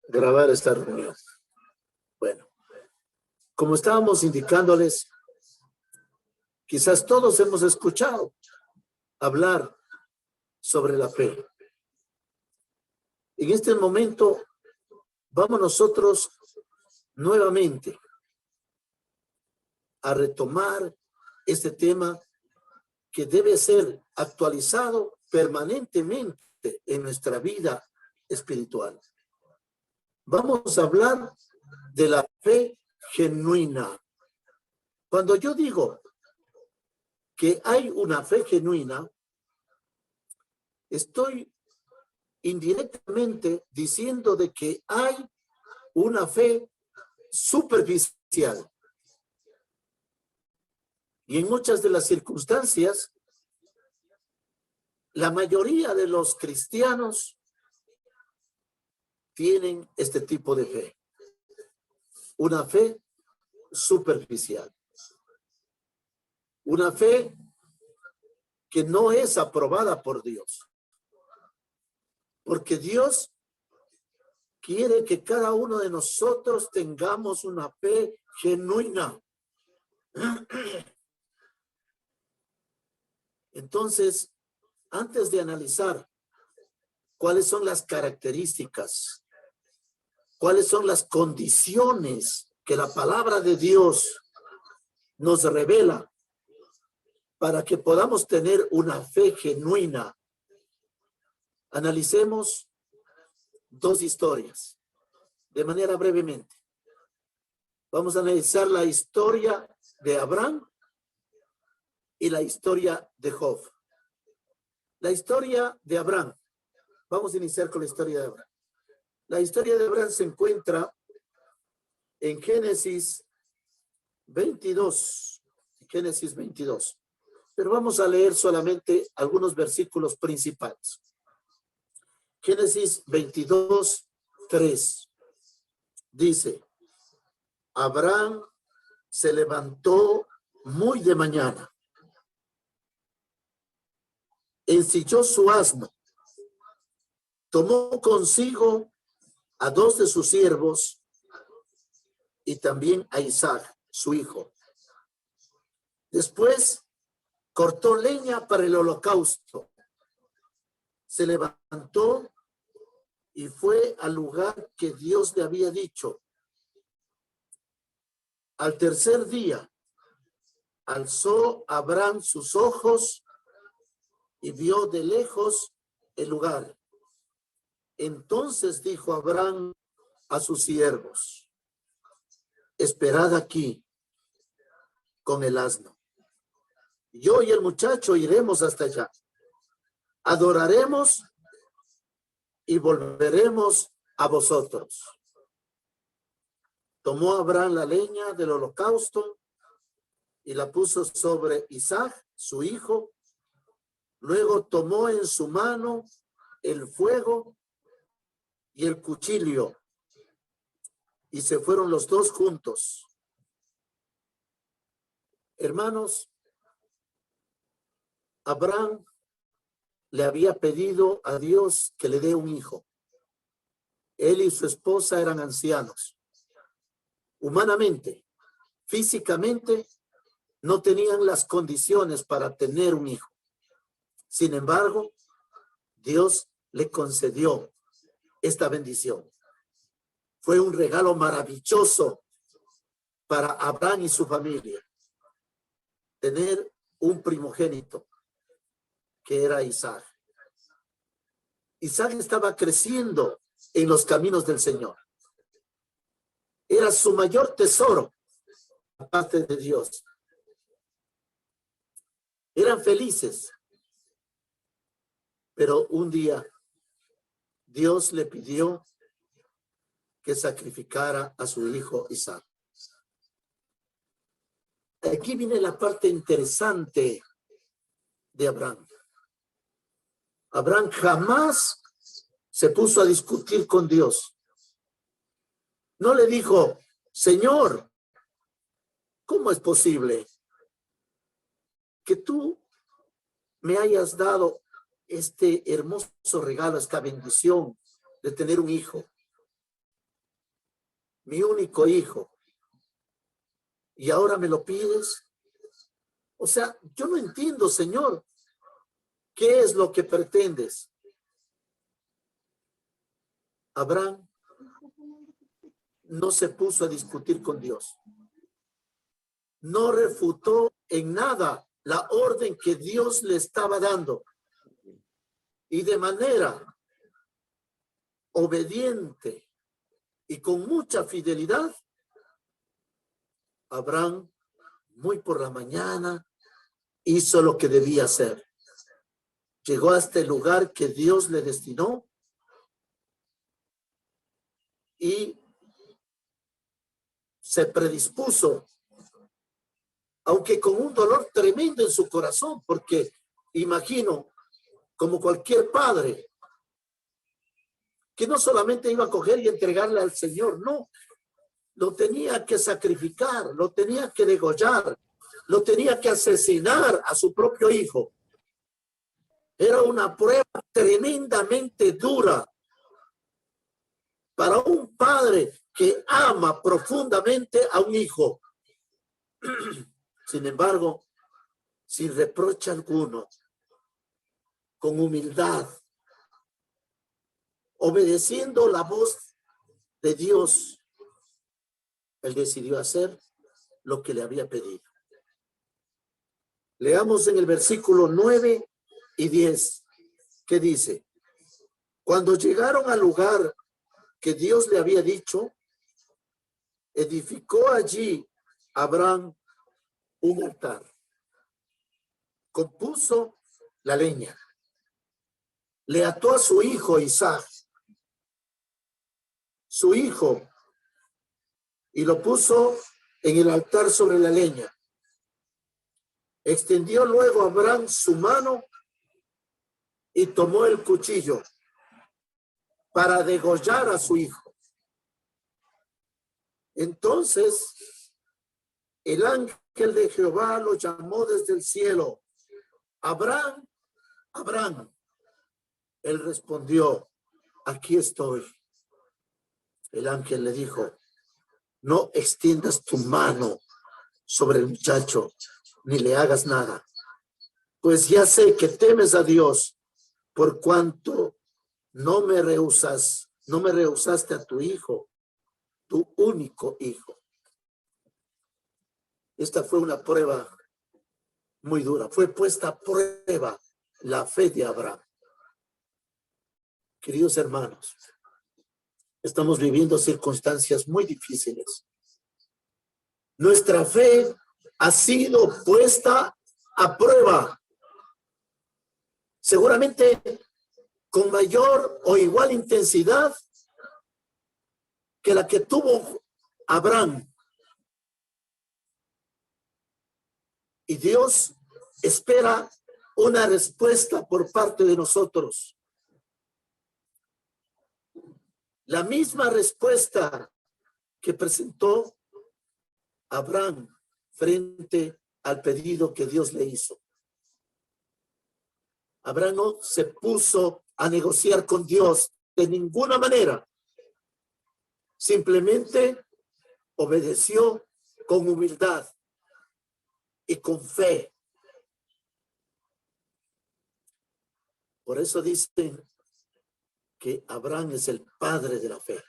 grabar esta reunión. Bueno, como estábamos indicándoles, quizás todos hemos escuchado hablar sobre la fe. En este momento vamos nosotros nuevamente a retomar este tema que debe ser actualizado permanentemente en nuestra vida espiritual. Vamos a hablar de la fe genuina. Cuando yo digo que hay una fe genuina, estoy indirectamente diciendo de que hay una fe superficial. Y en muchas de las circunstancias, la mayoría de los cristianos tienen este tipo de fe. Una fe superficial. Una fe que no es aprobada por Dios. Porque Dios quiere que cada uno de nosotros tengamos una fe genuina. Entonces, antes de analizar cuáles son las características, cuáles son las condiciones que la palabra de Dios nos revela para que podamos tener una fe genuina, analicemos dos historias de manera brevemente. Vamos a analizar la historia de Abraham y la historia de Job. La historia de Abraham. Vamos a iniciar con la historia de Abraham. La historia de Abraham se encuentra en Génesis 22. Génesis 22. Pero vamos a leer solamente algunos versículos principales. Génesis 22, 3. Dice, Abraham se levantó muy de mañana, ensilló su asno, tomó consigo a 2 de sus siervos y también a Isaac, su hijo. Después cortó leña para el holocausto. Se levantó y fue al lugar que Dios le había dicho. Al tercer día, alzó Abraham sus ojos y vio de lejos el lugar. Entonces dijo Abraham a sus siervos, esperad aquí con el asno. Yo y el muchacho iremos hasta allá. Adoraremos y volveremos a vosotros. Tomó Abraham la leña del holocausto y la puso sobre Isaac, su hijo. Luego tomó en su mano el fuego y el cuchillo y se fueron los dos juntos. Hermanos, Abraham le había pedido a Dios que le dé un hijo. Él y su esposa eran ancianos. Humanamente, físicamente, no tenían las condiciones para tener un hijo. Sin embargo, Dios le concedió esta bendición. Fue un regalo maravilloso para Abraham y su familia. Tener un primogénito que era Isaac. Isaac estaba creciendo en los caminos del Señor. Era su mayor tesoro, aparte de Dios. Eran felices. Pero un día, Dios le pidió que sacrificara a su hijo Isaac. Aquí viene la parte interesante de Abraham. Abraham jamás se puso a discutir con Dios. No le dijo, Señor, ¿cómo es posible que tú me hayas dado este hermoso regalo, esta bendición de tener un hijo? mi único hijo, y ahora me lo pides. O sea, yo no entiendo, Señor, ¿qué es lo que pretendes? Abraham no se puso a discutir con Dios. No refutó en nada la orden que Dios le estaba dando. Y de manera obediente y con mucha fidelidad, Abraham, muy por la mañana, hizo lo que debía hacer. Llegó a este lugar que Dios le destinó y se predispuso, aunque con un dolor tremendo en su corazón, porque imagino, como cualquier padre, que no solamente iba a coger y entregarle al Señor, no, lo tenía que sacrificar, lo tenía que degollar, lo tenía que asesinar a su propio hijo. Era una prueba tremendamente dura para un padre que ama profundamente a un hijo. Sin embargo, sin reproche alguno, con humildad, obedeciendo la voz de Dios, él decidió hacer lo que le había pedido. Leamos en el versículo 9 y 10, que dice: cuando llegaron al lugar que Dios le había dicho, edificó allí Abraham un altar, compuso la leña, le ató a su hijo Isaac, su hijo, y lo puso en el altar sobre la leña. Extendió luego Abraham su mano y tomó el cuchillo para degollar a su hijo. Entonces el ángel de Jehová lo llamó desde el cielo: Abraham, Abraham. Él respondió: aquí estoy. El ángel le dijo: no extiendas tu mano sobre el muchacho, ni le hagas nada, pues ya sé que temes a Dios, por cuanto no me rehusaste a tu hijo, tu único hijo. Esta fue una prueba muy dura. Fue puesta a prueba la fe de Abraham. Queridos hermanos, estamos viviendo circunstancias muy difíciles. Nuestra fe ha sido puesta a prueba. Seguramente con mayor o igual intensidad que la que tuvo Abraham. Y Dios espera una respuesta por parte de nosotros. La misma respuesta que presentó Abraham frente al pedido que Dios le hizo. Abraham no se puso a negociar con Dios de ninguna manera. Simplemente obedeció con humildad y con fe. Por eso dicen que Abraham es el padre de la fe.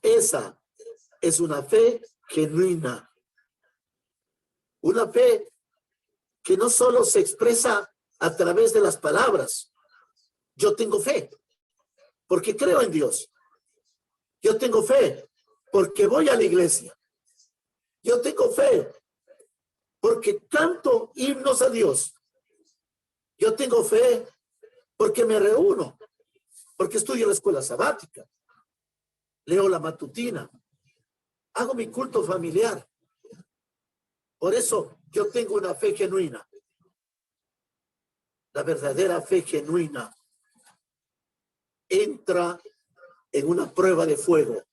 Esa es una fe genuina. Una fe que no solo se expresa a través de las palabras. Yo tengo fe porque creo en Dios. Yo tengo fe porque voy a la iglesia. Yo tengo fe porque canto himnos a Dios. Yo tengo fe porque me reúno, porque estudio la escuela sabática, leo la matutina, hago mi culto familiar. Por eso yo tengo una fe genuina. La verdadera fe genuina entra en una prueba de fuego.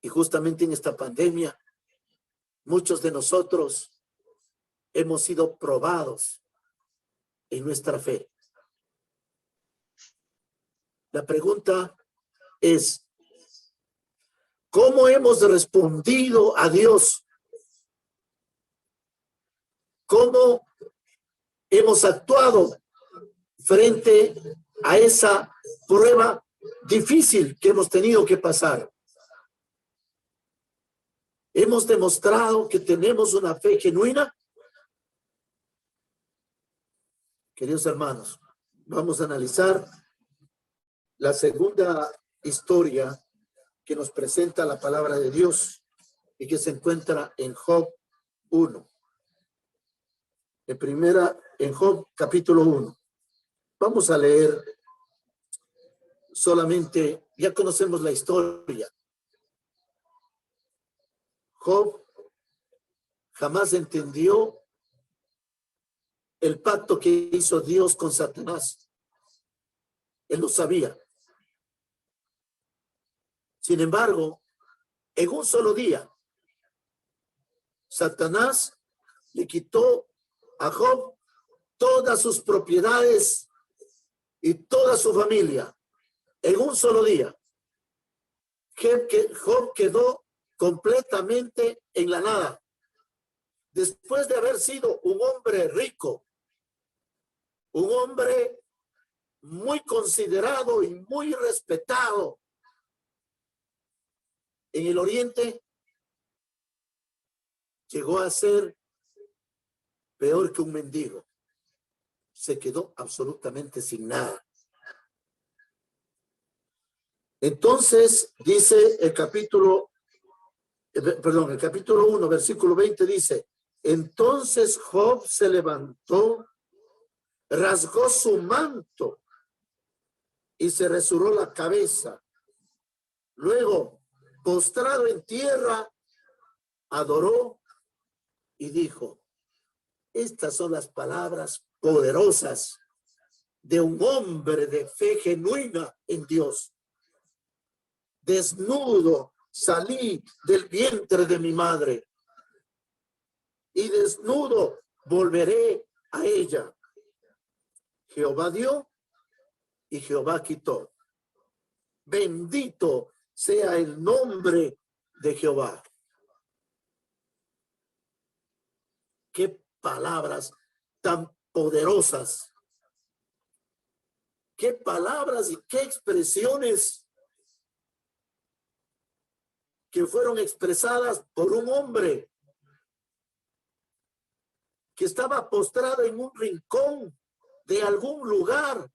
Y justamente en esta pandemia, muchos de nosotros hemos sido probados en nuestra fe. La pregunta es, ¿cómo hemos respondido a Dios? ¿Cómo hemos actuado frente a esa prueba difícil que hemos tenido que pasar? ¿Hemos demostrado que tenemos una fe genuina? Queridos hermanos, vamos a analizar la segunda historia que nos presenta la palabra de Dios y que se encuentra en Job 1. En Job capítulo 1. Vamos a leer solamente, ya conocemos la historia. Job jamás entendió el pacto que hizo Dios con Satanás. Él lo sabía. Sin embargo, en un solo día, Satanás le quitó a Job todas sus propiedades y toda su familia. En un solo día. Job quedó completamente en la nada. Después de haber sido un hombre rico, un hombre muy considerado y muy respetado en el Oriente, llegó a ser peor que un mendigo. Se quedó absolutamente sin nada. Entonces, dice el capítulo 1, versículo 20 dice, entonces Job se levantó, rasgó su manto y se rasuró la cabeza. Luego, postrado en tierra, adoró y dijo, estas son las palabras poderosas de un hombre de fe genuina en Dios. Desnudo salí del vientre de mi madre y desnudo volveré a ella. Jehová dio y Jehová quitó. Bendito sea el nombre de Jehová. Qué palabras tan poderosas. Qué palabras y qué expresiones que fueron expresadas por un hombre que estaba postrado en un rincón de algún lugar,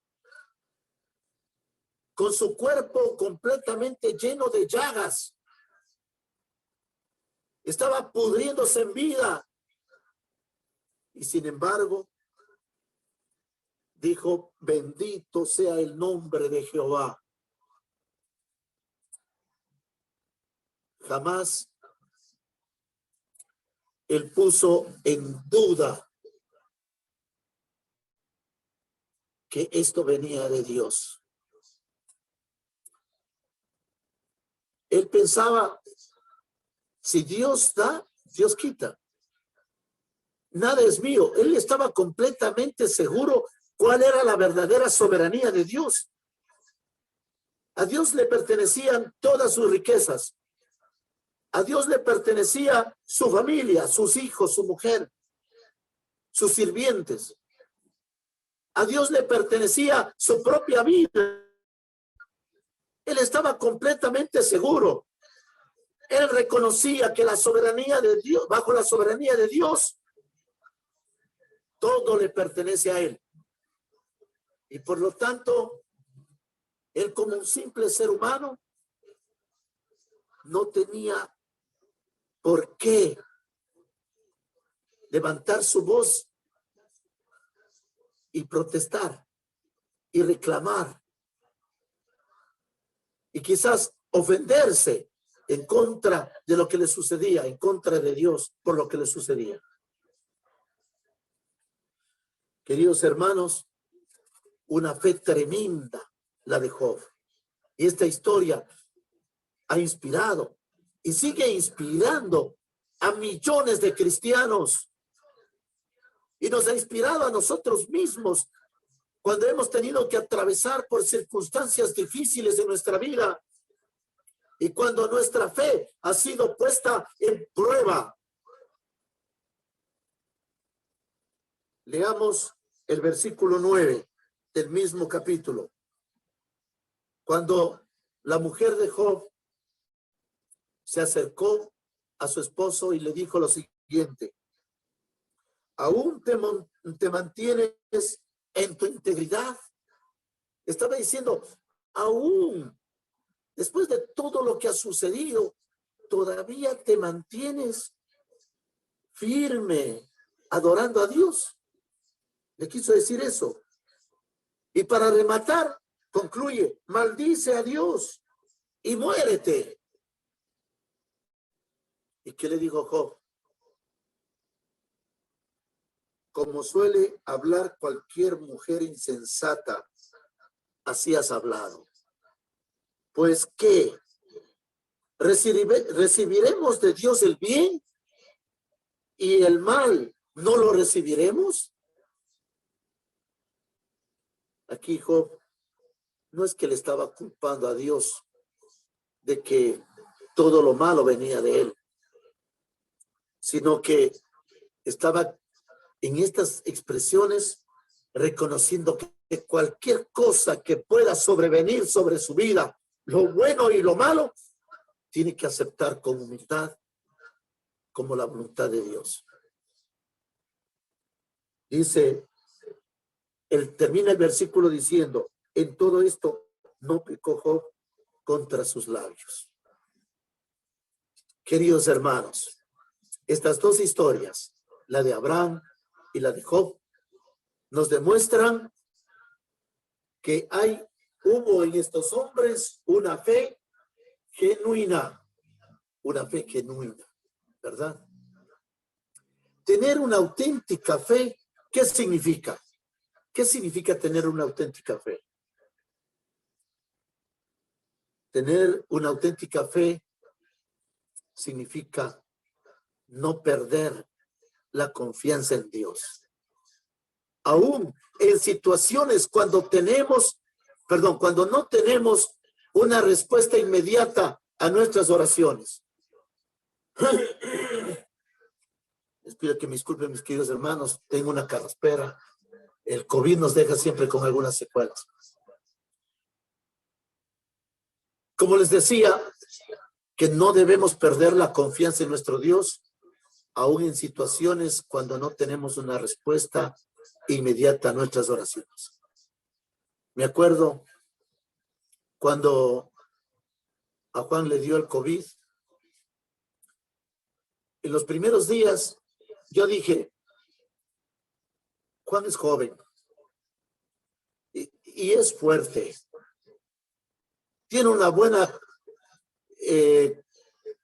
con su cuerpo completamente lleno de llagas. Estaba pudriéndose en vida. Y sin embargo, dijo, bendito sea el nombre de Jehová. Jamás él puso en duda que esto venía de Dios. Él pensaba, si Dios da, Dios quita. Nada es mío. Él estaba completamente seguro cuál era la verdadera soberanía de Dios. A Dios le pertenecían todas sus riquezas. A Dios le pertenecía su familia, sus hijos, su mujer, sus sirvientes. A Dios le pertenecía su propia vida. Él estaba completamente seguro. Él reconocía que la soberanía de Dios, bajo la soberanía de Dios, todo le pertenece a él. Y por lo tanto, él como un simple ser humano, no tenía por qué levantar su voz y protestar y reclamar y quizás ofenderse en contra de lo que le sucedía, en contra de Dios por lo que le sucedía. Queridos hermanos, una fe tremenda la de Job. Y esta historia ha inspirado y sigue inspirando a millones de cristianos. Y nos ha inspirado a nosotros mismos cuando hemos tenido que atravesar por circunstancias difíciles en nuestra vida y cuando nuestra fe ha sido puesta en prueba. Leamos el versículo 9 del mismo capítulo. Cuando la mujer de Job se acercó a su esposo y le dijo lo siguiente: ¿aún te mantienes en tu integridad? Estaba diciendo, aún después de todo lo que ha sucedido, todavía te mantienes firme, adorando a Dios. Le quiso decir eso. Y para rematar, concluye, maldice a Dios y muérete. ¿Y qué le dijo Job? Como suele hablar cualquier mujer insensata, así has hablado. Pues, ¿qué? ¿Recibiremos de Dios el bien y el mal no lo recibiremos? Aquí Job no es que le estaba culpando a Dios de que todo lo malo venía de él, sino que estaba en estas expresiones reconociendo que cualquier cosa que pueda sobrevenir sobre su vida, lo bueno y lo malo, tiene que aceptar con humildad como la voluntad de Dios. Dice, termina el versículo diciendo, en todo esto no pecó Job contra sus labios. Queridos hermanos, estas dos historias, la de Abraham y la de Job, nos demuestran que hubo en estos hombres una fe genuina, ¿verdad? Tener una auténtica fe, ¿qué significa? ¿Qué significa tener una auténtica fe? Tener una auténtica fe significa no perder la confianza en Dios. Aún en situaciones cuando no tenemos una respuesta inmediata a nuestras oraciones. Les pido que me disculpen, mis queridos hermanos, tengo una carraspera. El COVID nos deja siempre con algunas secuelas. Como les decía, que no debemos perder la confianza en nuestro Dios, aún en situaciones cuando no tenemos una respuesta inmediata a nuestras oraciones. Me acuerdo cuando a Juan le dio el COVID. En los primeros días, yo dije, Juan es joven y es fuerte. Tiene una buena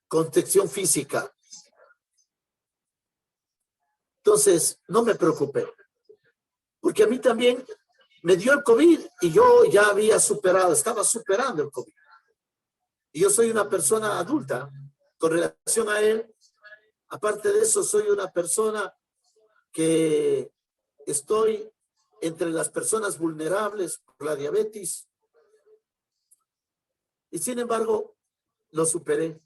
condición física. Entonces, no me preocupé. Porque a mí también me dio el COVID y yo ya estaba superando el COVID. Y yo soy una persona adulta con relación a él. Aparte de eso, soy una persona que estoy entre las personas vulnerables por la diabetes. Y sin embargo, lo superé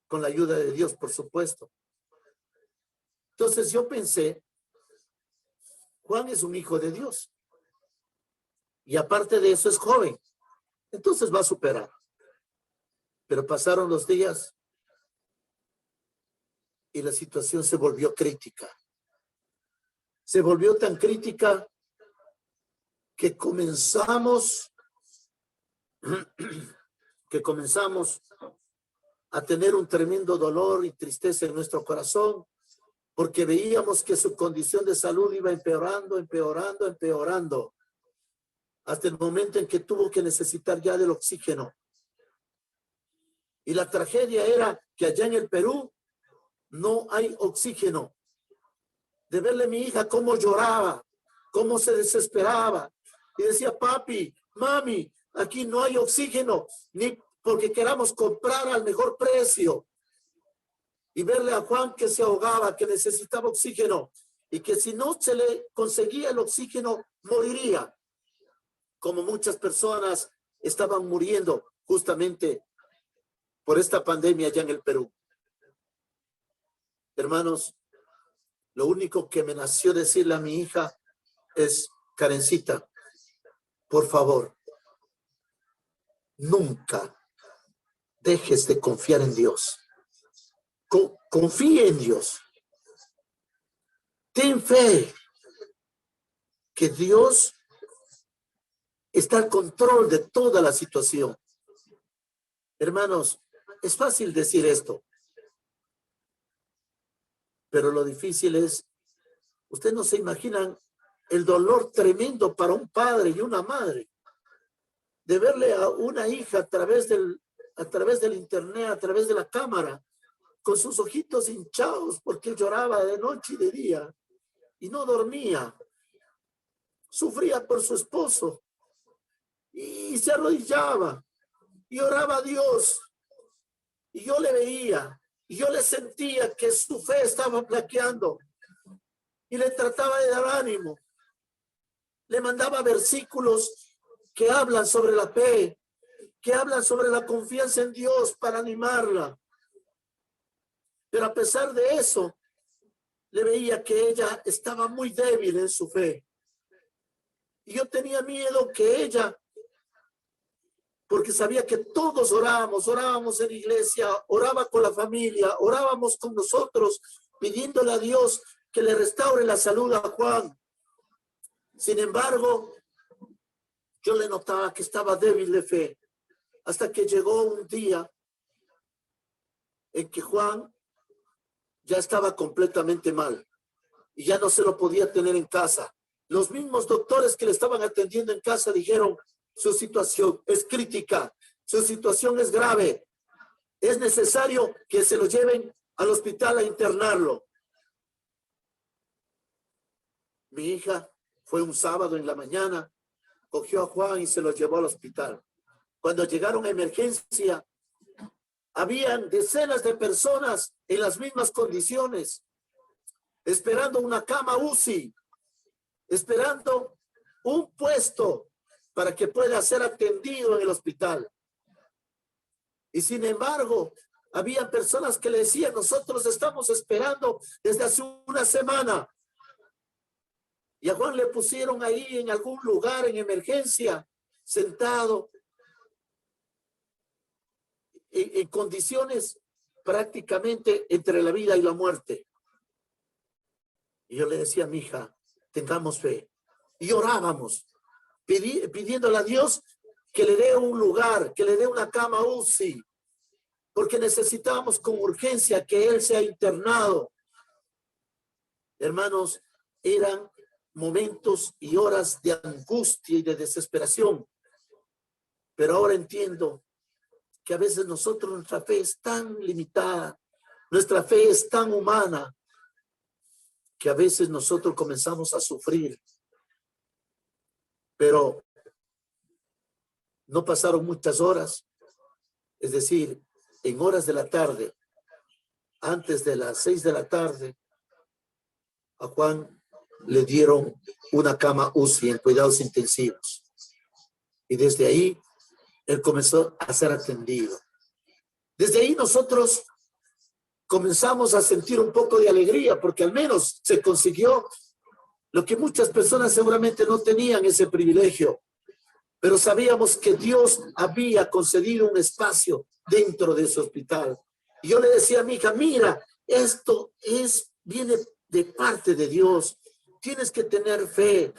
con la ayuda de Dios, por supuesto. Entonces yo pensé, Juan es un hijo de Dios. Y aparte de eso es joven. Entonces va a superar. Pero pasaron los días y la situación se volvió crítica. Se volvió tan crítica que comenzamos a tener un tremendo dolor y tristeza en nuestro corazón, porque veíamos que su condición de salud iba empeorando, hasta el momento en que tuvo que necesitar ya del oxígeno. Y la tragedia era que allá en el Perú no hay oxígeno. De verle a mi hija cómo lloraba, cómo se desesperaba. Y decía, papi, mami, aquí no hay oxígeno, ni porque queramos comprar al mejor precio. Y verle a Juan que se ahogaba, que necesitaba oxígeno, y que si no se le conseguía el oxígeno, moriría. como muchas personas estaban muriendo justamente por esta pandemia allá en el Perú. Hermanos, lo único que me nació decirle a mi hija es: Karencita, por favor, nunca dejes de confiar en Dios. Confíe en Dios. Ten fe que Dios está al control de toda la situación. Hermanos, es fácil decir esto, pero lo difícil es, ustedes no se imaginan el dolor tremendo para un padre y una madre de verle a una hija a través del internet, a través de la cámara, con sus ojitos hinchados porque lloraba de noche y de día y no dormía. Sufría por su esposo y se arrodillaba y oraba a Dios. Y yo le veía y yo le sentía que su fe estaba flaqueando y le trataba de dar ánimo. Le mandaba versículos que hablan sobre la fe, que hablan sobre la confianza en Dios para animarla. Pero a pesar de eso, le veía que ella estaba muy débil en su fe. Y yo tenía miedo que ella, porque sabía que todos orábamos en iglesia, oraba con la familia, orábamos con nosotros, pidiéndole a Dios que le restaure la salud a Juan. Sin embargo, yo le notaba que estaba débil de fe, hasta que llegó un día en que Juan ya estaba completamente mal y ya no se lo podía tener en casa. Los mismos doctores que le estaban atendiendo en casa dijeron: su situación es crítica, su situación es grave, es necesario que se lo lleven al hospital a internarlo. Mi hija fue un sábado en la mañana, cogió a Juan y se lo llevó al hospital. Cuando llegaron a emergencia, habían decenas de personas en las mismas condiciones, esperando una cama UCI, esperando un puesto para que pueda ser atendido en el hospital. Y sin embargo, había personas que le decían: nosotros estamos esperando desde hace una semana. Y a Juan le pusieron ahí en algún lugar en emergencia, sentado, en condiciones prácticamente entre la vida y la muerte. Y yo le decía a mi hija: tengamos fe. Y orábamos, pidiéndole a Dios que le dé un lugar, que le dé una cama UCI, porque necesitábamos con urgencia que él sea internado. Hermanos, eran momentos y horas de angustia y de desesperación. Pero ahora entiendo que a veces nosotros, nuestra fe es tan limitada, nuestra fe es tan humana, que a veces nosotros comenzamos a sufrir. Pero no pasaron muchas horas, es decir, en horas de la tarde, antes de las 6 de la tarde, a Juan le dieron una cama UCI en cuidados intensivos. Y desde ahí, él comenzó a ser atendido. Desde ahí nosotros comenzamos a sentir un poco de alegría, porque al menos se consiguió lo que muchas personas seguramente no tenían, ese privilegio. Pero sabíamos que Dios había concedido un espacio dentro de ese hospital. Y yo le decía a mi hija: mira, esto viene de parte de Dios. Tienes que tener fe.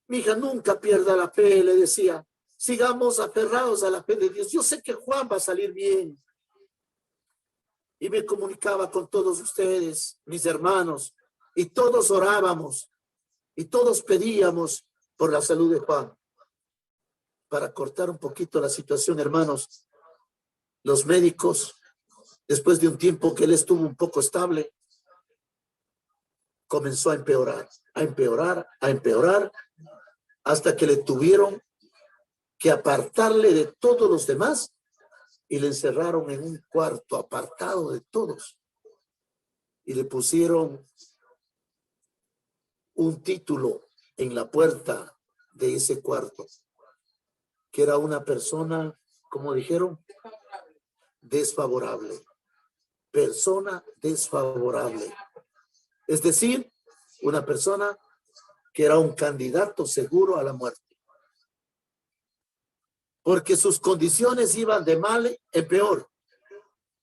Mi hija, nunca pierda la fe, le decía. Sigamos aferrados a la fe de Dios. Yo sé que Juan va a salir bien. Y me comunicaba con todos ustedes, mis hermanos, y todos orábamos, y todos pedíamos por la salud de Juan. Para cortar un poquito la situación, hermanos, los médicos, después de un tiempo que él estuvo un poco estable, comenzó a empeorar, hasta que le tuvieron que apartarle de todos los demás y le encerraron en un cuarto apartado de todos y le pusieron un título en la puerta de ese cuarto, que era una persona, como dijeron, desfavorable. Persona desfavorable. Es decir, una persona que era un candidato seguro a la muerte. Porque sus condiciones iban de mal en peor.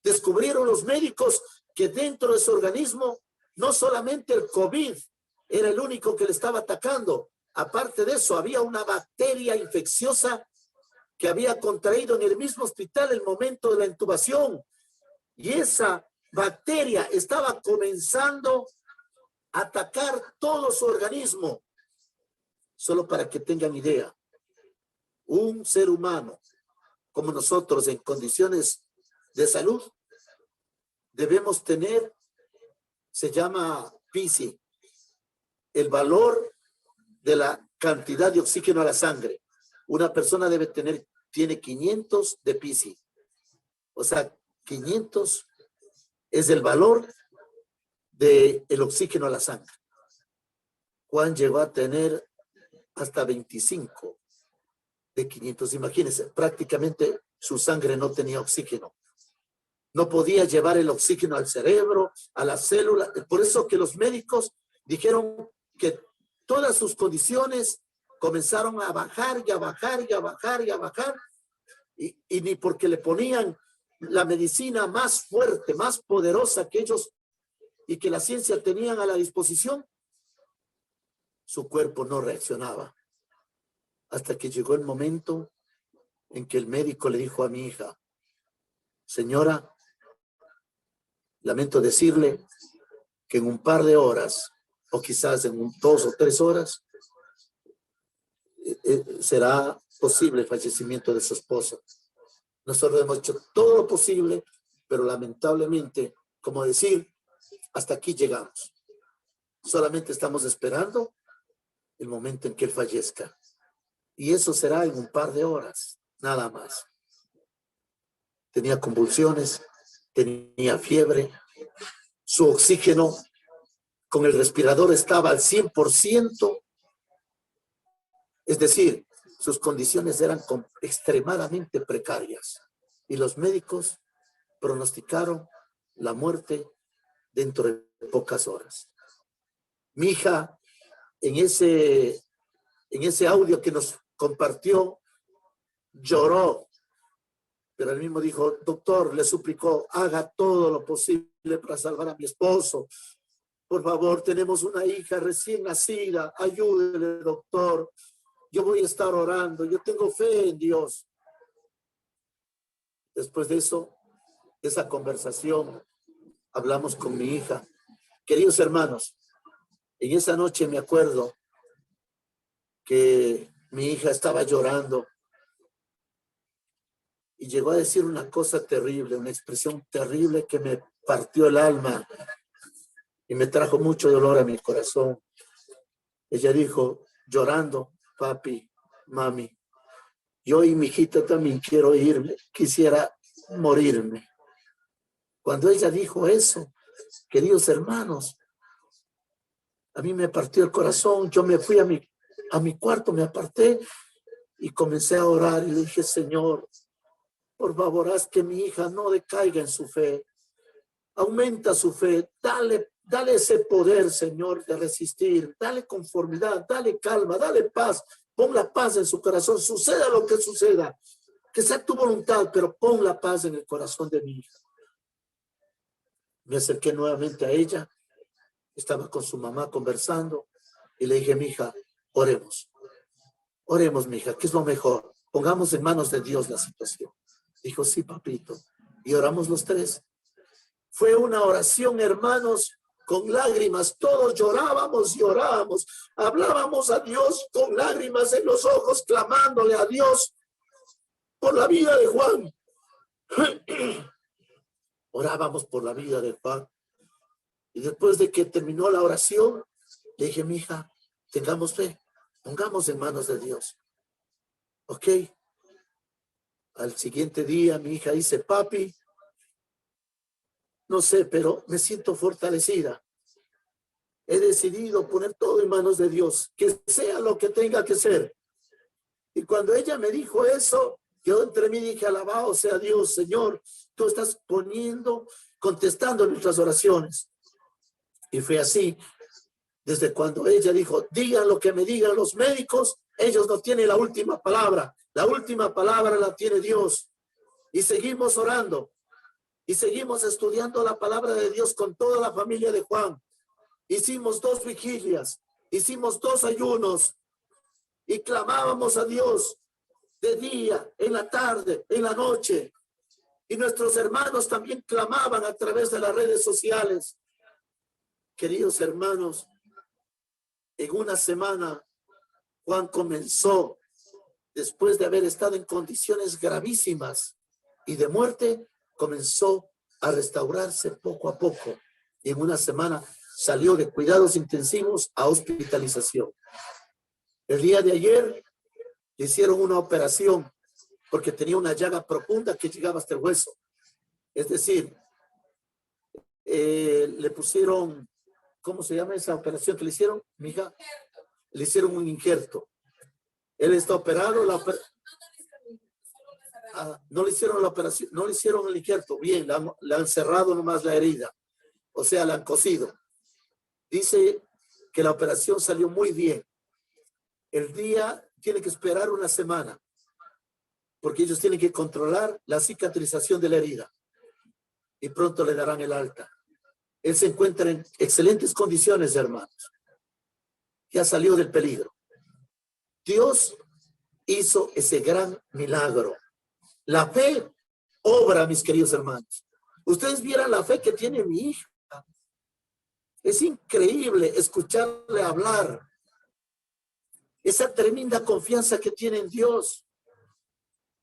Descubrieron los médicos que dentro de su organismo no solamente el COVID era el único que le estaba atacando. Aparte de eso, había una bacteria infecciosa que había contraído en el mismo hospital el momento de la intubación. Y esa bacteria estaba comenzando a atacar todo su organismo. Solo para que tengan idea, un ser humano como nosotros en condiciones de salud, debemos tener, se llama PISI, el valor de la cantidad de oxígeno a la sangre. Una persona tiene 500 de PISI. O sea, 500 es el valor del oxígeno a la sangre. Juan llegó a tener hasta 25 de 500. Imagínense, prácticamente su sangre no tenía oxígeno. No podía llevar el oxígeno al cerebro, a la célula. Por eso que los médicos dijeron que todas sus condiciones comenzaron a bajar y a bajar y a bajar y a bajar. Y ni porque le ponían la medicina más fuerte, más poderosa que ellos y que la ciencia tenían a la disposición, su cuerpo no reaccionaba. Hasta que llegó el momento en que el médico le dijo a mi hija: señora, lamento decirle que en un par de horas, o quizás en 2 o 3 horas, será posible el fallecimiento de su esposa. Nosotros hemos hecho todo lo posible, pero lamentablemente, como decir, hasta aquí llegamos. Solamente estamos esperando el momento en que él fallezca. Y eso será en un par de horas, nada más. Tenía convulsiones, tenía fiebre, su oxígeno con el respirador estaba al 100%, es decir, sus condiciones eran extremadamente precarias y los médicos pronosticaron la muerte dentro de pocas horas. Mi hija, en ese audio que nos compartió, lloró, pero él mismo dijo: doctor, le suplicó, haga todo lo posible para salvar a mi esposo. Por favor, tenemos una hija recién nacida, ayúdele, doctor. Yo voy a estar orando, yo tengo fe en Dios. Después de eso, esa conversación, hablamos con mi hija. Queridos hermanos, en esa noche me acuerdo que mi hija estaba llorando y llegó a decir una cosa terrible, una expresión terrible que me partió el alma y me trajo mucho dolor a mi corazón. Ella dijo, llorando: papi, mami, yo y mi hijita también quiero irme, quisiera morirme. Cuando ella dijo eso, queridos hermanos, a mí me partió el corazón. Yo me fui a mi cuarto, me aparté y comencé a orar y le dije: Señor, por favor, haz que mi hija no decaiga en su fe. Aumenta su fe, dale ese poder, Señor, de resistir, dale conformidad, dale calma, dale paz, pon la paz en su corazón, suceda lo que suceda, que sea tu voluntad, pero pon la paz en el corazón de mi hija. Me acerqué nuevamente a ella, estaba con su mamá conversando y le dije: mi hija, oremos, mi hija, ¿qué es lo mejor? Pongamos en manos de Dios la situación. Dijo: sí, papito, y oramos los tres. Fue una oración, hermanos, con lágrimas. Todos llorábamos y orábamos. Hablábamos a Dios con lágrimas en los ojos, clamándole a Dios por la vida de Juan. Orábamos por la vida de Juan. Y después de que terminó la oración, le dije: mi hija, tengamos fe, pongamos en manos de Dios. ¿Ok? Al siguiente día mi hija dice: papi, no sé, pero me siento fortalecida. He decidido poner todo en manos de Dios, que sea lo que tenga que ser. Y cuando ella me dijo eso, yo entre mí dije, alabado sea Dios, Señor, tú estás contestando nuestras oraciones. Y fue así, desde cuando ella dijo, digan lo que me digan los médicos, ellos no tienen la última palabra la tiene Dios. Y seguimos orando, y seguimos estudiando la palabra de Dios con toda la familia de Juan. Hicimos 2 vigilias, hicimos 2 ayunos, y clamábamos a Dios de día, en la tarde, en la noche. Y nuestros hermanos también clamaban a través de las redes sociales. Queridos hermanos, en una semana, Juan comenzó, después de haber estado en condiciones gravísimas y de muerte, comenzó a restaurarse poco a poco. Y en una semana salió de cuidados intensivos a hospitalización. El día de ayer le hicieron una operación porque tenía una llaga profunda que llegaba hasta el hueso. Es decir, le pusieron, ¿cómo se llama esa operación que le hicieron, mija? Le hicieron un injerto. Él está operado, no le hicieron la operación, no le hicieron el injerto. Bien, le han cerrado nomás la herida. O sea, la han cosido. Dice que la operación salió muy bien. El día tiene que esperar una semana, porque ellos tienen que controlar la cicatrización de la herida. Y pronto le darán el alta. Él se encuentra en excelentes condiciones, hermanos. Ya salió del peligro. Dios hizo ese gran milagro. La fe obra, mis queridos hermanos. Ustedes vieran la fe que tiene mi hija. Es increíble escucharle hablar. Esa tremenda confianza que tiene en Dios.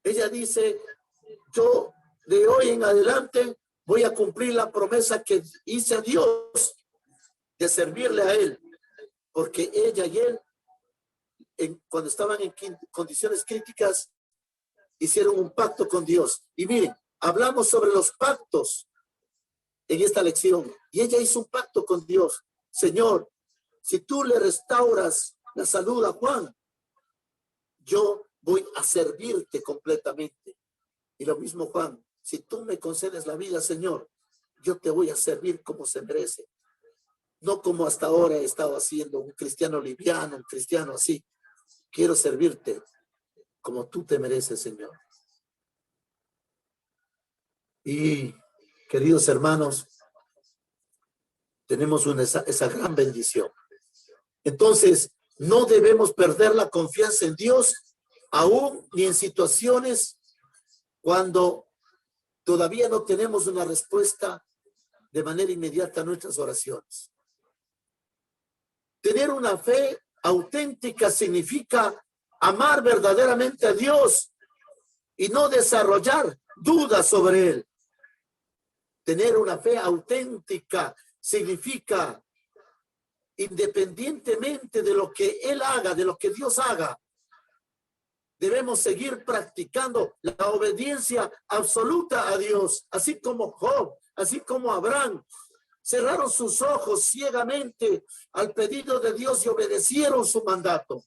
Ella dice, yo de hoy en adelante voy a cumplir la promesa que hice a Dios de servirle a Él. Porque ella y él, cuando estaban en condiciones críticas, hicieron un pacto con Dios. Y miren, hablamos sobre los pactos en esta lección. Y ella hizo un pacto con Dios. Señor, si tú le restauras la salud a Juan, yo voy a servirte completamente. Y lo mismo Juan, si tú me concedes la vida, Señor, yo te voy a servir como se merece. No como hasta ahora he estado haciendo, un cristiano liviano, un cristiano así. Quiero servirte como tú te mereces, Señor. Y, queridos hermanos, tenemos esa gran bendición. Entonces, no debemos perder la confianza en Dios, aún ni en situaciones cuando todavía no tenemos una respuesta de manera inmediata a nuestras oraciones. Tener una fe auténtica significa amar verdaderamente a Dios y no desarrollar dudas sobre Él. Tener una fe auténtica significa, independientemente de lo que Él haga, de lo que Dios haga, debemos seguir practicando la obediencia absoluta a Dios, así como Job, así como Abraham. Cerraron sus ojos ciegamente al pedido de Dios y obedecieron su mandato.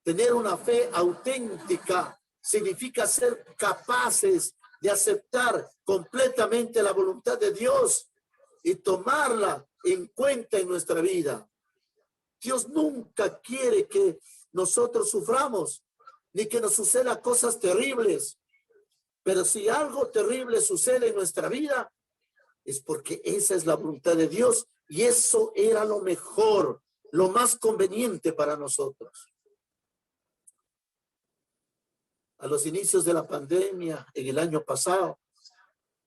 Tener una fe auténtica significa ser capaces de aceptar completamente la voluntad de Dios y tomarla en cuenta en nuestra vida. Dios nunca quiere que nosotros suframos, ni que nos suceda cosas terribles. Pero si algo terrible sucede en nuestra vida, es porque esa es la voluntad de Dios y eso era lo mejor, lo más conveniente para nosotros. A los inicios de la pandemia, en el año pasado,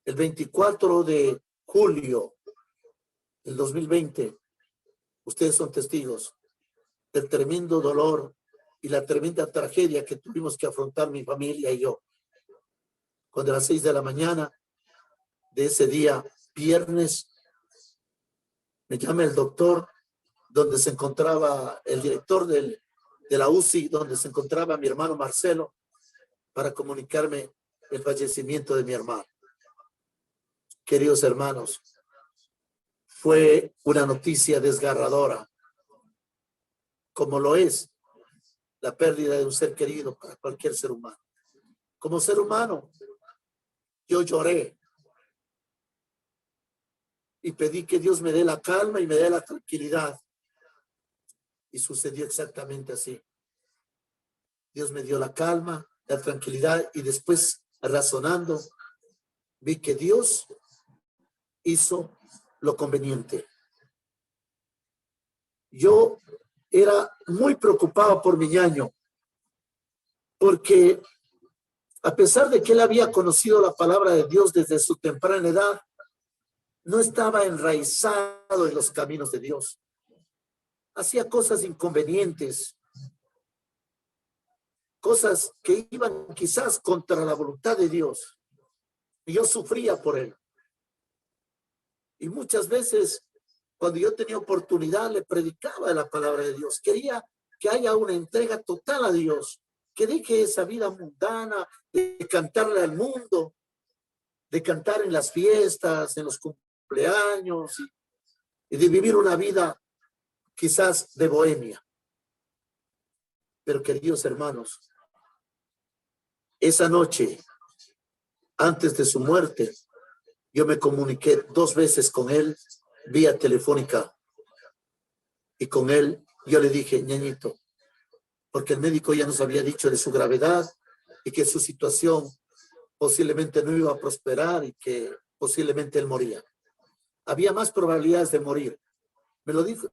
el 24 de julio del 2020, ustedes son testigos del tremendo dolor y la tremenda tragedia que tuvimos que afrontar mi familia y yo. Cuando a las 6 de la mañana de ese día, viernes, me llama el doctor, donde se encontraba el director de la UCI, donde se encontraba mi hermano Marcelo, para comunicarme el fallecimiento de mi hermano. Queridos hermanos, fue una noticia desgarradora, como lo es la pérdida de un ser querido para cualquier ser humano. Como ser humano, yo lloré y pedí que Dios me dé la calma y me dé la tranquilidad. Y sucedió exactamente así. Dios me dio la calma, la tranquilidad, y después, razonando, vi que Dios hizo lo conveniente. Yo era muy preocupado por mi ñaño, porque a pesar de que él había conocido la palabra de Dios desde su temprana edad, no estaba enraizado en los caminos de Dios. Hacía cosas inconvenientes, cosas que iban quizás contra la voluntad de Dios. Y yo sufría por él. Y muchas veces, cuando yo tenía oportunidad, le predicaba de la palabra de Dios. Quería que haya una entrega total a Dios, que deje esa vida mundana de cantarle al mundo, de cantar en las fiestas, en los cumpleaños, y de vivir una vida quizás de bohemia. Pero queridos hermanos, esa noche, antes de su muerte, yo me comuniqué 2 veces con él vía telefónica, y con él yo le dije, ñañito, porque el médico ya nos había dicho de su gravedad y que su situación posiblemente no iba a prosperar y que posiblemente él moría. Había más probabilidades de morir.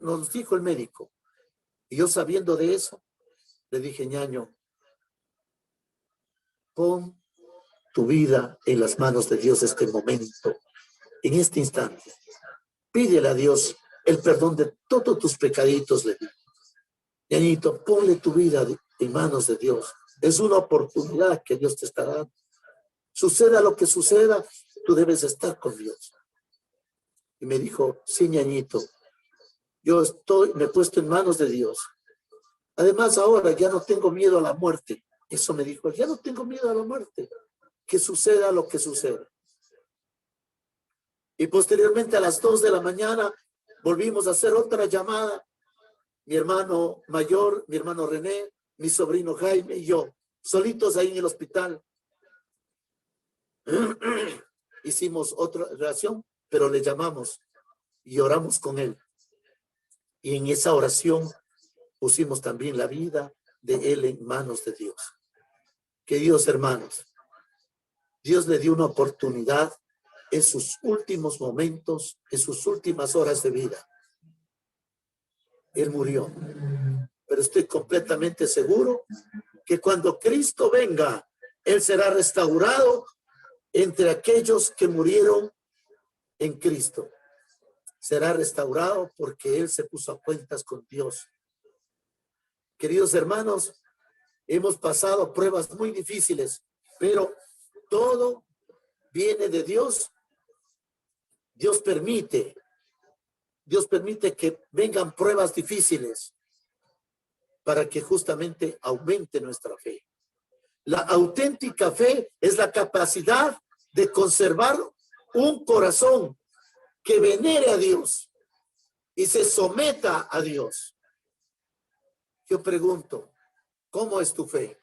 Nos dijo el médico. Y yo, sabiendo de eso, le dije, ñaño, pon tu vida en las manos de Dios este momento, en este instante. Pídele a Dios el perdón de todos tus pecaditos, le dije. Ñañito, ponle tu vida en manos de Dios. Es una oportunidad que Dios te está dando. Suceda lo que suceda, tú debes estar con Dios. Y me dijo, sí, ñañito, me he puesto en manos de Dios. Además, ahora ya no tengo miedo a la muerte. Eso me dijo, ya no tengo miedo a la muerte. Que suceda lo que suceda. Y posteriormente, a las 2 de la mañana, volvimos a hacer otra llamada. Mi hermano mayor, mi hermano René, mi sobrino Jaime y yo, solitos ahí en el hospital. Hicimos otra oración, pero le llamamos y oramos con él. Y en esa oración pusimos también la vida de él en manos de Dios. Queridos hermanos, Dios le dio una oportunidad en sus últimos momentos, en sus últimas horas de vida. Él murió. Pero estoy completamente seguro que cuando Cristo venga, Él será restaurado entre aquellos que murieron en Cristo. Será restaurado porque Él se puso a cuentas con Dios. Queridos hermanos, hemos pasado pruebas muy difíciles, pero todo viene de Dios. Dios permite que vengan pruebas difíciles para que justamente aumente nuestra fe. La auténtica fe es la capacidad de conservar un corazón que venere a Dios y se someta a Dios. Yo pregunto, ¿cómo es tu fe?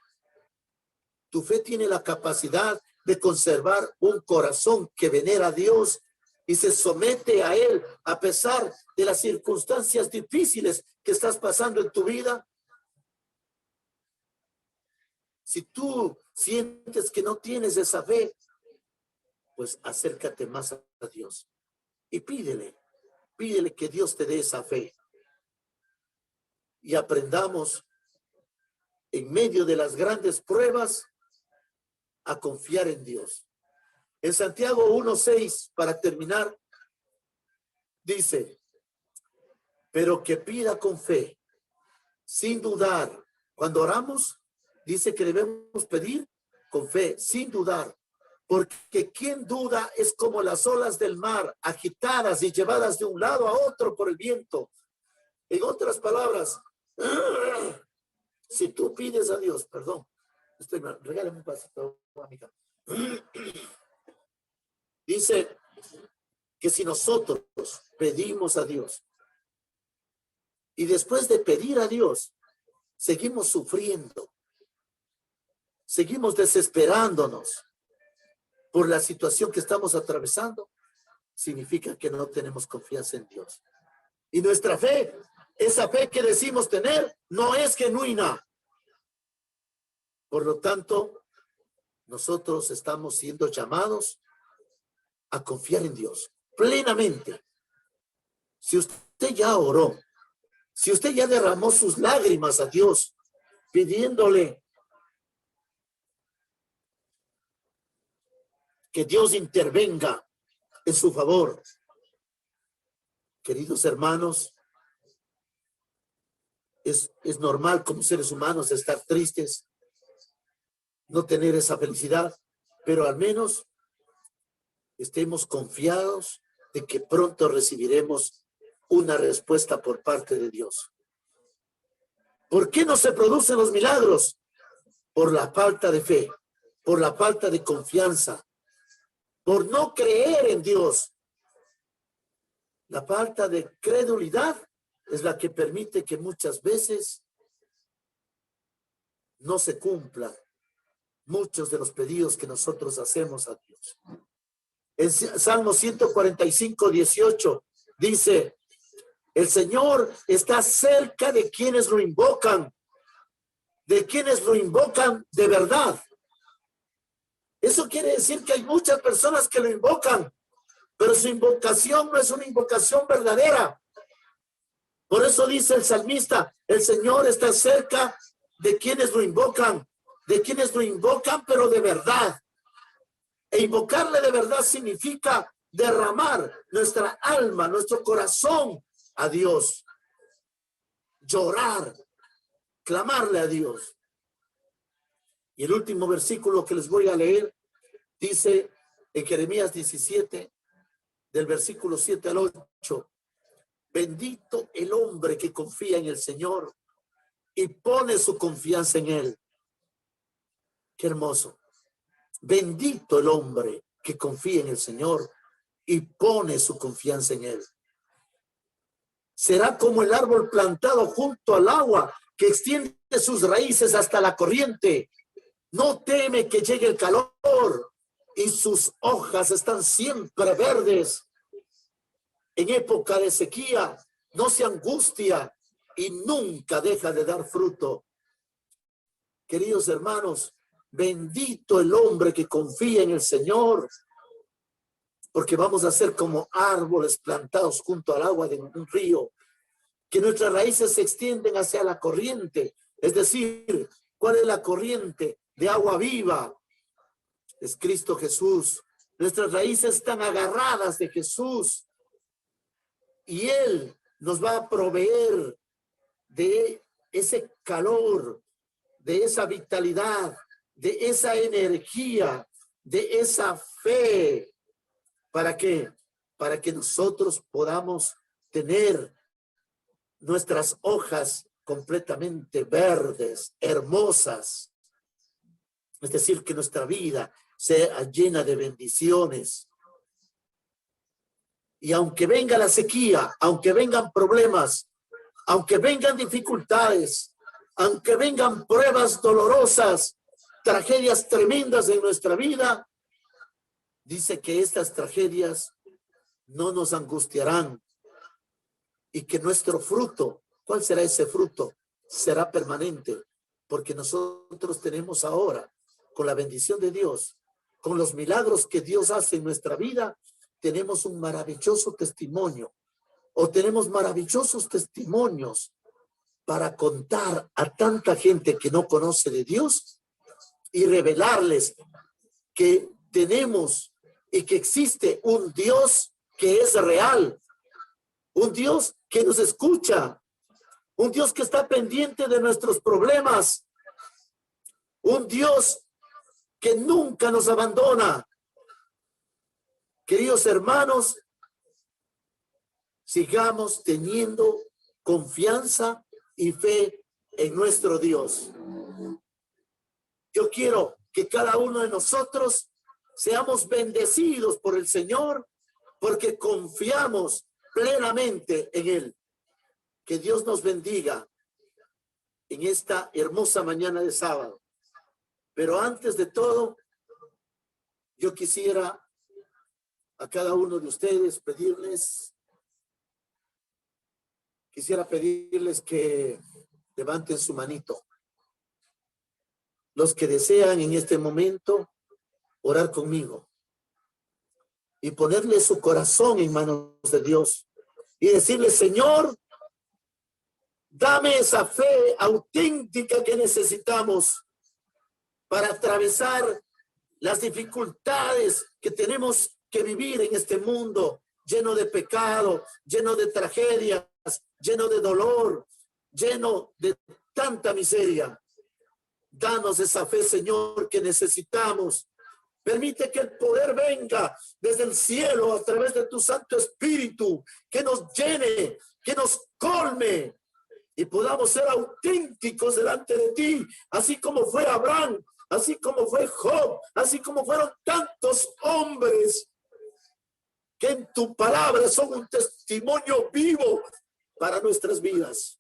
Tu fe tiene la capacidad de conservar un corazón que venera a Dios y se somete a Él a pesar de las circunstancias difíciles que estás pasando en tu vida. Si tú sientes que no tienes esa fe, pues acércate más a Dios y pídele que Dios te dé esa fe. Y aprendamos en medio de las grandes pruebas a confiar en Dios. En Santiago 1:6, para terminar, dice, pero que pida con fe, sin dudar. Cuando oramos, dice que debemos pedir con fe, sin dudar. Porque quien duda es como las olas del mar, agitadas y llevadas de un lado a otro por el viento. En otras palabras, si tú pides a Dios, perdón, regálame un pasito, amiga. Dice que si nosotros pedimos a Dios y después de pedir a Dios, seguimos sufriendo, seguimos desesperándonos por la situación que estamos atravesando, significa que no tenemos confianza en Dios. Y nuestra fe, esa fe que decimos tener, no es genuina. Por lo tanto, nosotros estamos siendo llamados a confiar en Dios plenamente. Si usted ya oró, si usted ya derramó sus lágrimas a Dios, pidiéndole que Dios intervenga en su favor, queridos hermanos, es normal como seres humanos estar tristes, no tener esa felicidad, pero al menos estemos confiados de que pronto recibiremos una respuesta por parte de Dios. ¿Por qué no se producen los milagros? Por la falta de fe, por la falta de confianza, por no creer en Dios. La falta de credulidad es la que permite que muchas veces no se cumplan muchos de los pedidos que nosotros hacemos a Dios. En Salmo 145, 18 dice: el Señor está cerca de quienes lo invocan, de verdad. Eso quiere decir que hay muchas personas que lo invocan, pero su invocación no es una invocación verdadera. Por eso dice el salmista: el Señor está cerca de quienes lo invocan, pero de verdad. E invocarle de verdad significa derramar nuestra alma, nuestro corazón a Dios. Llorar, clamarle a Dios. Y el último versículo que les voy a leer dice en Jeremías 17, del versículo 7 al 8: bendito el hombre que confía en el Señor y pone su confianza en Él. Qué hermoso. Bendito el hombre que confía en el Señor y pone su confianza en Él. Será como el árbol plantado junto al agua, que extiende sus raíces hasta la corriente. No teme que llegue el calor y sus hojas están siempre verdes. En época de sequía no se angustia y nunca deja de dar fruto. Queridos hermanos, bendito el hombre que confía en el Señor, porque vamos a ser como árboles plantados junto al agua de un río, que nuestras raíces se extienden hacia la corriente. Es decir, ¿cuál es la corriente de agua viva? Es Cristo Jesús. Nuestras raíces están agarradas de Jesús y Él nos va a proveer de ese calor, de esa vitalidad, de esa energía, de esa fe. ¿Para qué? Para que nosotros podamos tener nuestras hojas completamente verdes, hermosas. Es decir, que nuestra vida sea llena de bendiciones. Y aunque venga la sequía, aunque vengan problemas, aunque vengan dificultades, aunque vengan pruebas dolorosas, tragedias tremendas en nuestra vida, dice que estas tragedias no nos angustiarán y que nuestro fruto, ¿cuál será ese fruto? Será permanente, porque nosotros tenemos ahora, con la bendición de Dios, con los milagros que Dios hace en nuestra vida, tenemos un maravilloso testimonio, o tenemos maravillosos testimonios para contar a tanta gente que no conoce de Dios y revelarles que tenemos y que existe un Dios que es real, un Dios que nos escucha, un Dios que está pendiente de nuestros problemas, un Dios que nunca nos abandona. Queridos hermanos, sigamos teniendo confianza y fe en nuestro Dios. Yo quiero que cada uno de nosotros seamos bendecidos por el Señor, porque confiamos plenamente en Él. Que Dios nos bendiga en esta hermosa mañana de sábado. Pero antes de todo, yo quisiera a cada uno de ustedes quisiera pedirles que levanten su manito. Los que desean en este momento orar conmigo y ponerle su corazón en manos de Dios y decirle: Señor, dame esa fe auténtica que necesitamos para atravesar las dificultades que tenemos que vivir en este mundo lleno de pecado, lleno de tragedias, lleno de dolor, lleno de tanta miseria. Danos esa fe, Señor, que necesitamos. Permite que el poder venga desde el cielo a través de tu Santo Espíritu, que nos llene, que nos colme y podamos ser auténticos delante de ti, así como fue Abraham, así como fue Job, así como fueron tantos hombres que en tu palabra son un testimonio vivo para nuestras vidas.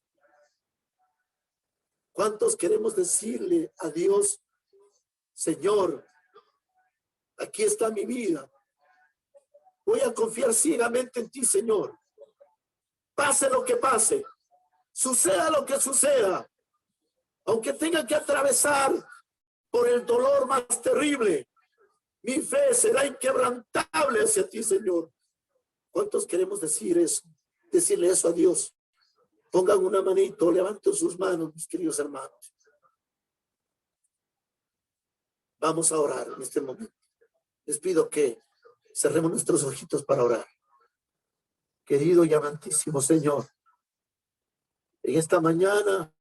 ¿Cuántos queremos decirle a Dios: Señor, aquí está mi vida, voy a confiar ciegamente en ti, Señor, pase lo que pase, suceda lo que suceda, aunque tenga que atravesar por el dolor más terrible, mi fe será inquebrantable hacia ti, Señor? ¿Cuántos queremos decir eso? Decirle eso a Dios. Pongan una manito, levanten sus manos, mis queridos hermanos. Vamos a orar en este momento. Les pido que cerremos nuestros ojitos para orar. Querido y amantísimo Señor, en esta mañana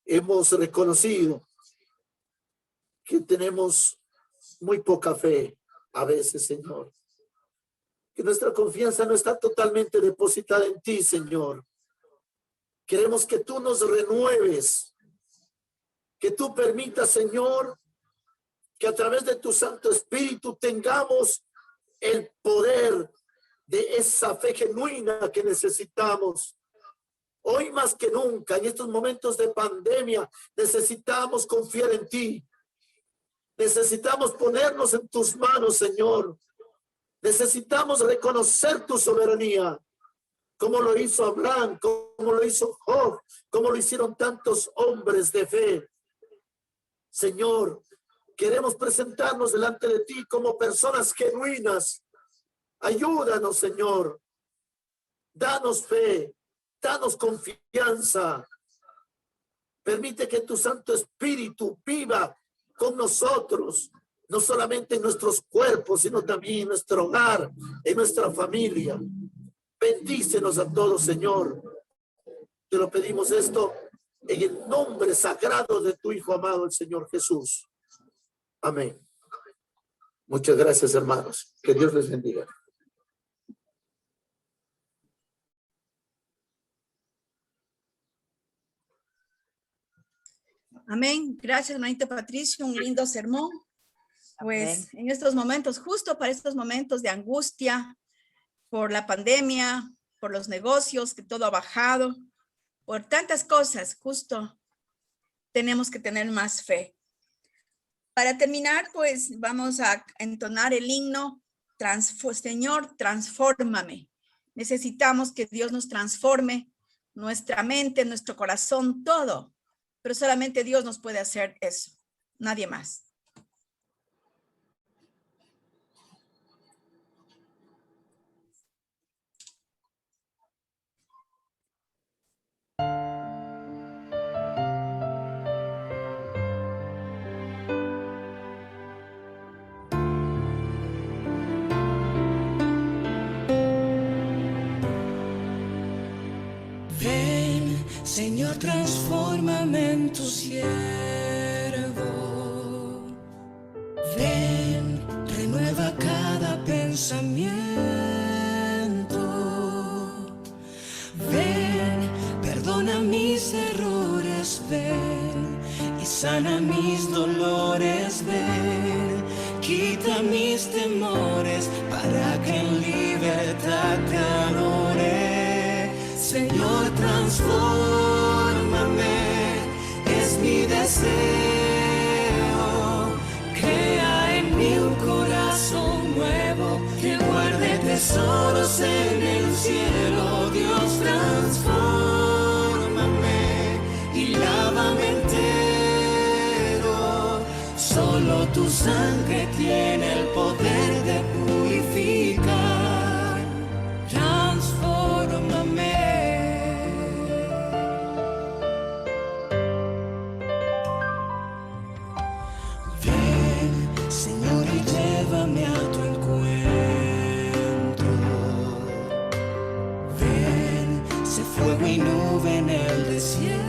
hemos reconocido que tenemos muy poca fe a veces, Señor. Que nuestra confianza no está totalmente depositada en ti, Señor. Queremos que tú nos renueves, que tú permitas, Señor, que a través de tu Santo Espíritu tengamos el poder de esa fe genuina que necesitamos. Hoy más que nunca, en estos momentos de pandemia, necesitamos confiar en ti. Necesitamos ponernos en tus manos, Señor. Necesitamos reconocer tu soberanía, como lo hizo Abraham, como lo hizo Job, como lo hicieron tantos hombres de fe. Señor, queremos presentarnos delante de ti como personas genuinas. Ayúdanos, Señor. Danos fe, danos confianza. Permite que tu Santo Espíritu viva con nosotros, no solamente en nuestros cuerpos, sino también en nuestro hogar, en nuestra familia. Bendícenos a todos, Señor. Te lo pedimos esto en el nombre sagrado de tu Hijo amado, el Señor Jesús. Amén. Muchas gracias, hermanos. Que Dios les bendiga. Amén. Gracias, hermanita Patricia. Un lindo sermón. Pues en estos momentos, justo para estos momentos de angustia, por la pandemia, por los negocios, que todo ha bajado, por tantas cosas, justo tenemos que tener más fe. Para terminar, pues vamos a entonar el himno, Señor, transfórmame. Necesitamos que Dios nos transforme, nuestra mente, nuestro corazón, todo. Pero solamente Dios nos puede hacer eso, nadie más. Señor, transfórmame en tu siervo. Ven, renueva cada pensamiento. Ven, perdona mis errores. Ven y sana mis dolores. Ven, quita mis temores para que en libertad te adore. Señor, transforma. deseo. Crea en mí un corazón nuevo que guarde tesoros en el cielo. Dios, transfórmame y lávame entero. Solo tu sangre tiene el poder de purificar. Transfórmame. Ven, Señor, y llévame a tu encuentro. Ven, sé fuego y nube en el desierto.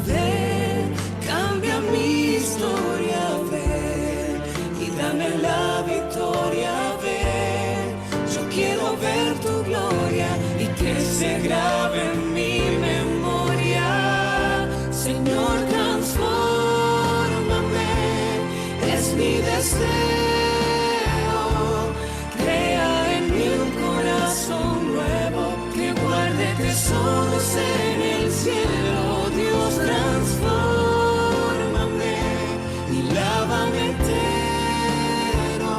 Ven, cambia mi historia, ven, y dame la victoria, ven. Yo quiero ver tu gloria y que se grabe en mi memoria. Señor, transfórmame, es mi deseo. Crea en mí un corazón nuevo que guarde tesoros en el cielo. Dios, transfórmame y lávame entero.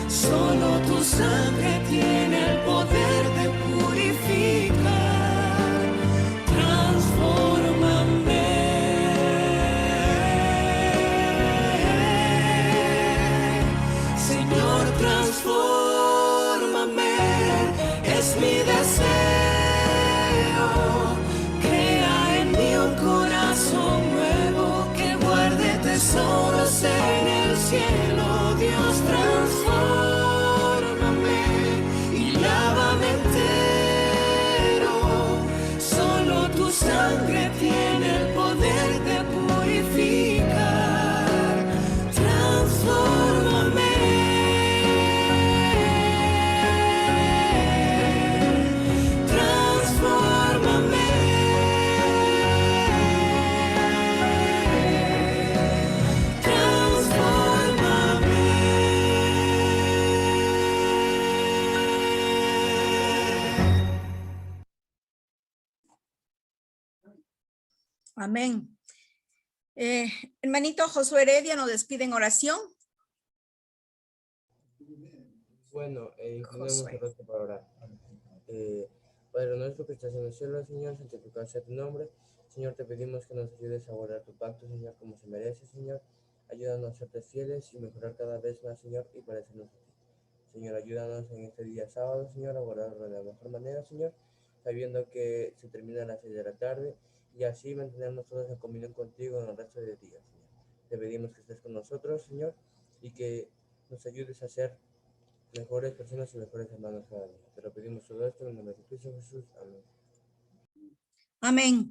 Solo tu sangre tiene el poder de purificar. Transfórmame. Señor, transfórmame, es mi deseo. Crea en mí un corazón nuevo que guarde tesoros en el cielo. Dios, transfórmame y lávame entero. Solo tu sangre tiene el poder de purificar. Transfórmame. Transfórmame. Amén. Hermanito Josué Heredia nos despide en oración. Bueno, tenemos Josué. un rato para orar. Padre nuestro que estás en el cielo, Señor, santificado sea tu nombre. Señor, te pedimos que nos ayudes a guardar tu pacto, Señor, como se merece, Señor. Ayúdanos a serte fieles y mejorar cada vez más, Señor, y parecernos a ti. Señor, ayúdanos en este día sábado, Señor, a guardarlo de la mejor manera, Señor, sabiendo que se termina a las 6 de la tarde y así mantenernos todos en comunión contigo en el resto del día, Señor. Te pedimos que estés con nosotros, Señor, y que nos ayudes a ser mejores personas y mejores hermanos cada día. Te lo pedimos todo esto en el nombre de Cristo Jesús. Amén. Amén.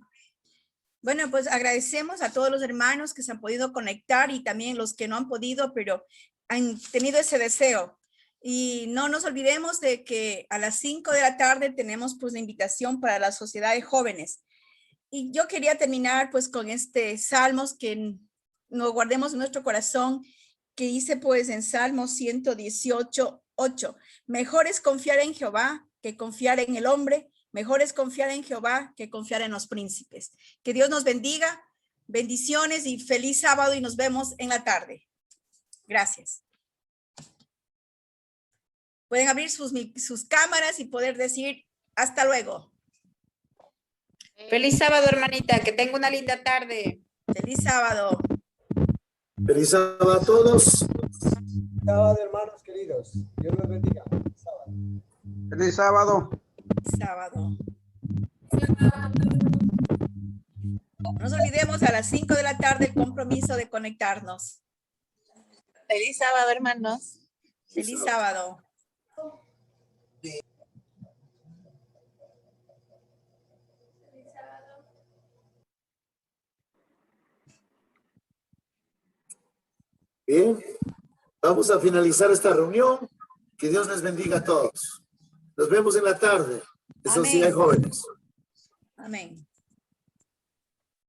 Bueno, pues agradecemos a todos los hermanos que se han podido conectar y también los que no han podido, pero han tenido ese deseo. Y no nos olvidemos de que a las 5 de la tarde tenemos pues la invitación para la Sociedad de Jóvenes. Y yo quería terminar pues con este Salmos que nos guardemos en nuestro corazón, que dice pues en Salmos 118:8, mejor es confiar en Jehová que confiar en el hombre, mejor es confiar en Jehová que confiar en los príncipes. Que Dios nos bendiga, bendiciones y feliz sábado y nos vemos en la tarde. Gracias. Pueden abrir sus cámaras y poder decir hasta luego. Feliz sábado, hermanita, que tenga una linda tarde. Feliz sábado. Feliz sábado a todos. Sábado, hermanos queridos. Dios los bendiga. Sábado. Feliz sábado. Sábado. No nos olvidemos a las 5 de la tarde el compromiso de conectarnos. Feliz sábado, hermanos. Feliz sábado. Bien, vamos a finalizar esta reunión. Que Dios les bendiga a todos. Nos vemos en la tarde de Sociedad de Jóvenes. Amén.